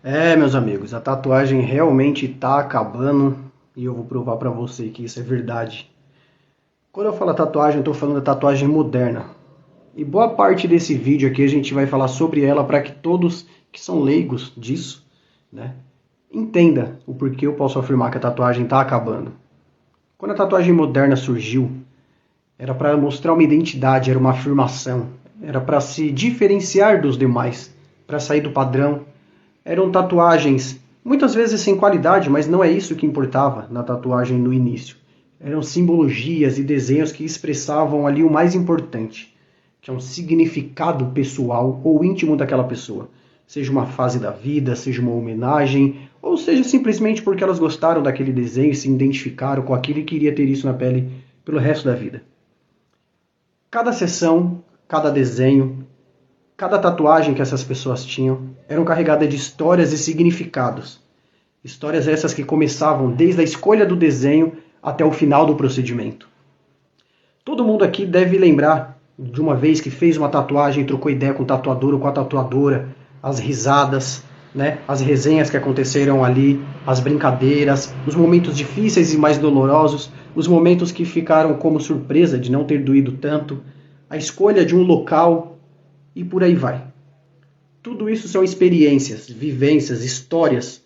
Meus amigos, a tatuagem realmente tá acabando e eu vou provar pra você que isso é verdade. Quando eu falo tatuagem, eu tô falando da tatuagem moderna. E boa parte desse vídeo aqui a gente vai falar sobre ela para que todos que são leigos disso, né, entenda o porquê eu posso afirmar que a tatuagem tá acabando. Quando a tatuagem moderna surgiu, era para mostrar uma identidade, era uma afirmação, era para se diferenciar dos demais, para sair do padrão. Eram tatuagens, muitas vezes sem qualidade, mas não é isso que importava na tatuagem no início. Eram simbologias e desenhos que expressavam ali o mais importante, que é um significado pessoal ou íntimo daquela pessoa. Seja uma fase da vida, seja uma homenagem, ou seja simplesmente porque elas gostaram daquele desenho e se identificaram com aquilo e queria ter isso na pele pelo resto da vida. Cada sessão, cada desenho, cada tatuagem que essas pessoas tinham eram carregadas de histórias e significados. Histórias essas que começavam desde a escolha do desenho até o final do procedimento. Todo mundo aqui deve lembrar de uma vez que fez uma tatuagem, trocou ideia com o tatuador ou com a tatuadora, as risadas, né, as resenhas que aconteceram ali, as brincadeiras, os momentos difíceis e mais dolorosos, os momentos que ficaram como surpresa de não ter doído tanto, a escolha de um local e por aí vai. Tudo isso são experiências, vivências, histórias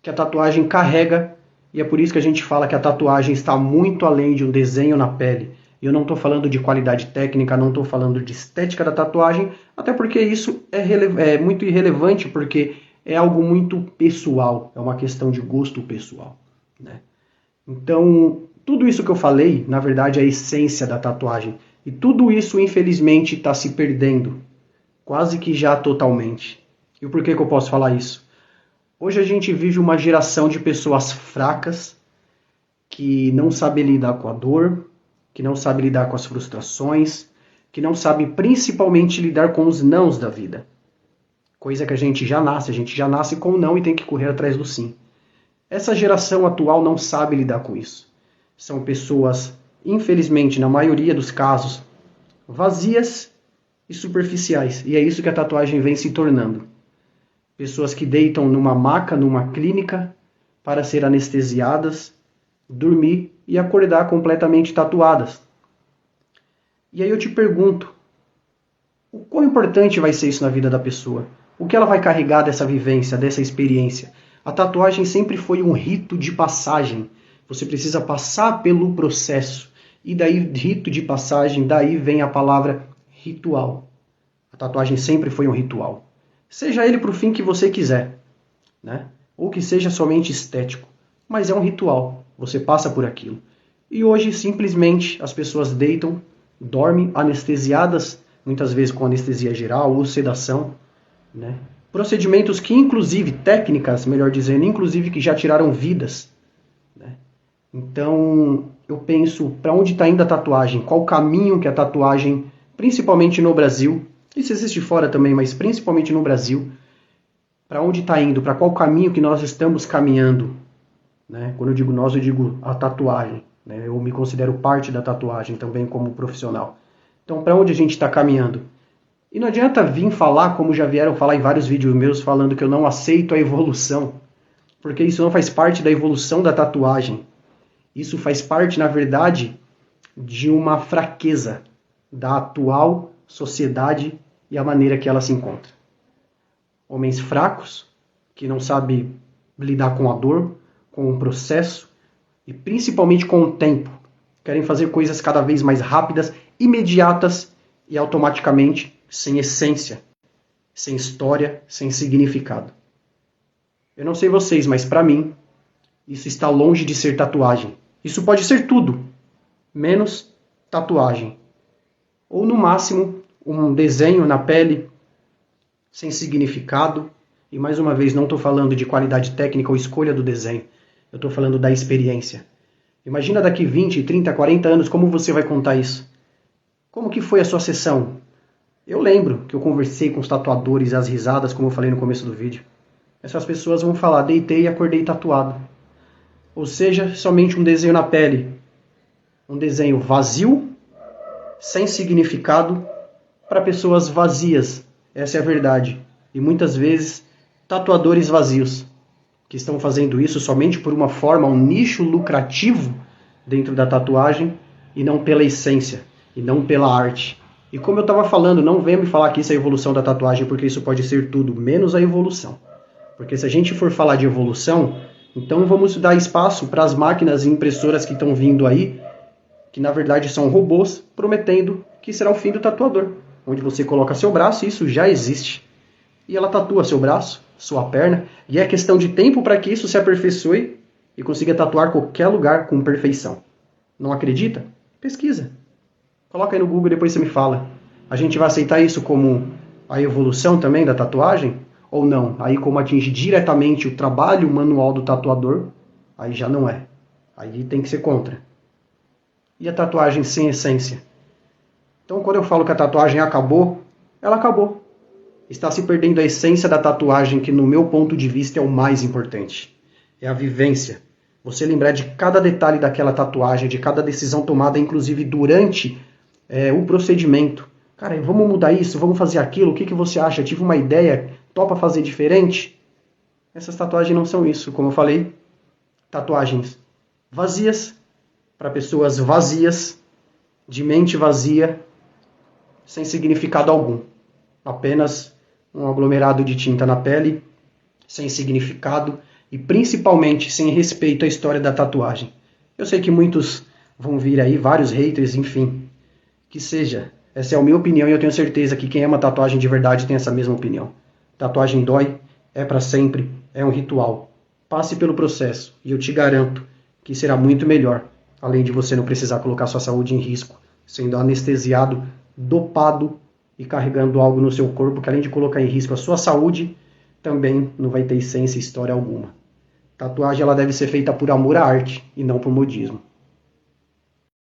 que a tatuagem carrega, e é por isso que a gente fala que a tatuagem está muito além de um desenho na pele. Eu não estou falando de qualidade técnica, não estou falando de estética da tatuagem, até porque isso é muito irrelevante, porque é algo muito pessoal, é uma questão de gosto pessoal, né? Então, tudo isso que eu falei, na verdade, é a essência da tatuagem. E tudo isso, infelizmente, está se perdendo, quase que já totalmente. E o porquê que eu posso falar isso? Hoje a gente vive uma geração de pessoas fracas, que não sabe lidar com a dor, que não sabe lidar com as frustrações, que não sabe principalmente lidar com os nãos da vida. Coisa que a gente já nasce com o não e tem que correr atrás do sim. Essa geração atual não sabe lidar com isso. São pessoas, infelizmente, na maioria dos casos, vazias e superficiais. E é isso que a tatuagem vem se tornando. Pessoas que deitam numa maca, numa clínica, para ser anestesiadas, dormir e acordar completamente tatuadas. E aí eu te pergunto, o quão importante vai ser isso na vida da pessoa? O que ela vai carregar dessa vivência, dessa experiência? A tatuagem sempre foi um rito de passagem. Você precisa passar pelo processo. E daí, rito de passagem, daí vem a palavra ritual. A tatuagem sempre foi um ritual. Seja ele para o fim que você quiser, né? Ou que seja somente estético. Mas é um ritual. Você passa por aquilo. E hoje, simplesmente, as pessoas deitam, dormem anestesiadas, muitas vezes com anestesia geral ou sedação, né? Procedimentos que, inclusive, técnicas, melhor dizendo, inclusive que já tiraram vidas, né? Então, eu penso, para onde está indo a tatuagem? Qual o caminho que a tatuagem, principalmente no Brasil, isso existe fora também, mas principalmente no Brasil, para onde está indo? Para qual caminho que nós estamos caminhando? Né? Quando eu digo nós, eu digo a tatuagem. Né? Eu me considero parte da tatuagem também como profissional. Então, para onde a gente está caminhando? E não adianta vir falar, como já vieram falar em vários vídeos meus, falando que eu não aceito a evolução, porque isso não faz parte da evolução da tatuagem. Isso faz parte, na verdade, de uma fraqueza da atual sociedade e a maneira que ela se encontra. Homens fracos, que não sabem lidar com a dor, com o processo e principalmente com o tempo. Querem fazer coisas cada vez mais rápidas, imediatas e automaticamente sem essência, sem história, sem significado. Eu não sei vocês, mas para mim, isso está longe de ser tatuagem. Isso pode ser tudo, menos tatuagem. Ou no máximo, um desenho na pele sem significado. E mais uma vez, não estou falando de qualidade técnica ou escolha do desenho. Eu estou falando da experiência. Imagina daqui 20, 30, 40 anos como você vai contar isso. Como que foi a sua sessão? Eu lembro que eu conversei com os tatuadores e as risadas, como eu falei no começo do vídeo. Essas pessoas vão falar, deitei e acordei tatuado. Ou seja, somente um desenho na pele. Um desenho vazio, sem significado, para pessoas vazias. Essa é a verdade. E muitas vezes tatuadores vazios, que estão fazendo isso somente por uma forma, um nicho lucrativo dentro da tatuagem e não pela essência, e não pela arte. E como eu estava falando, não venha me falar que isso é a evolução da tatuagem, porque isso pode ser tudo, menos a evolução. Porque se a gente for falar de evolução, então vamos dar espaço para as máquinas e impressoras que estão vindo aí, que na verdade são robôs, prometendo que será o fim do tatuador, onde você coloca seu braço, e isso já existe. E ela tatua seu braço, sua perna, e é questão de tempo para que isso se aperfeiçoe e consiga tatuar qualquer lugar com perfeição. Não acredita? Pesquisa. Coloca aí no Google e depois você me fala. A gente vai aceitar isso como a evolução também da tatuagem? Ou não? Aí como atinge diretamente o trabalho manual do tatuador, aí já não é. Aí tem que ser contra. E a tatuagem sem essência? Então quando eu falo que a tatuagem acabou, ela acabou. Está se perdendo a essência da tatuagem, que no meu ponto de vista é o mais importante. É a vivência. Você lembrar de cada detalhe daquela tatuagem, de cada decisão tomada, inclusive durante o procedimento. Cara, vamos mudar isso, vamos fazer aquilo, o que você acha? Tive uma ideia, topa fazer diferente? Essas tatuagens não são isso, como eu falei, tatuagens vazias, para pessoas vazias, de mente vazia, sem significado algum. Apenas um aglomerado de tinta na pele, sem significado e principalmente sem respeito à história da tatuagem. Eu sei que muitos vão vir aí, vários haters, enfim. Que seja. Essa é a minha opinião e eu tenho certeza que quem ama tatuagem de verdade tem essa mesma opinião. Tatuagem dói, é para sempre, é um ritual. Passe pelo processo e eu te garanto que será muito melhor, além de você não precisar colocar sua saúde em risco, sendo anestesiado, dopado e carregando algo no seu corpo que, além de colocar em risco a sua saúde, também não vai ter essência e história alguma. Tatuagem ela deve ser feita por amor à arte e não por modismo.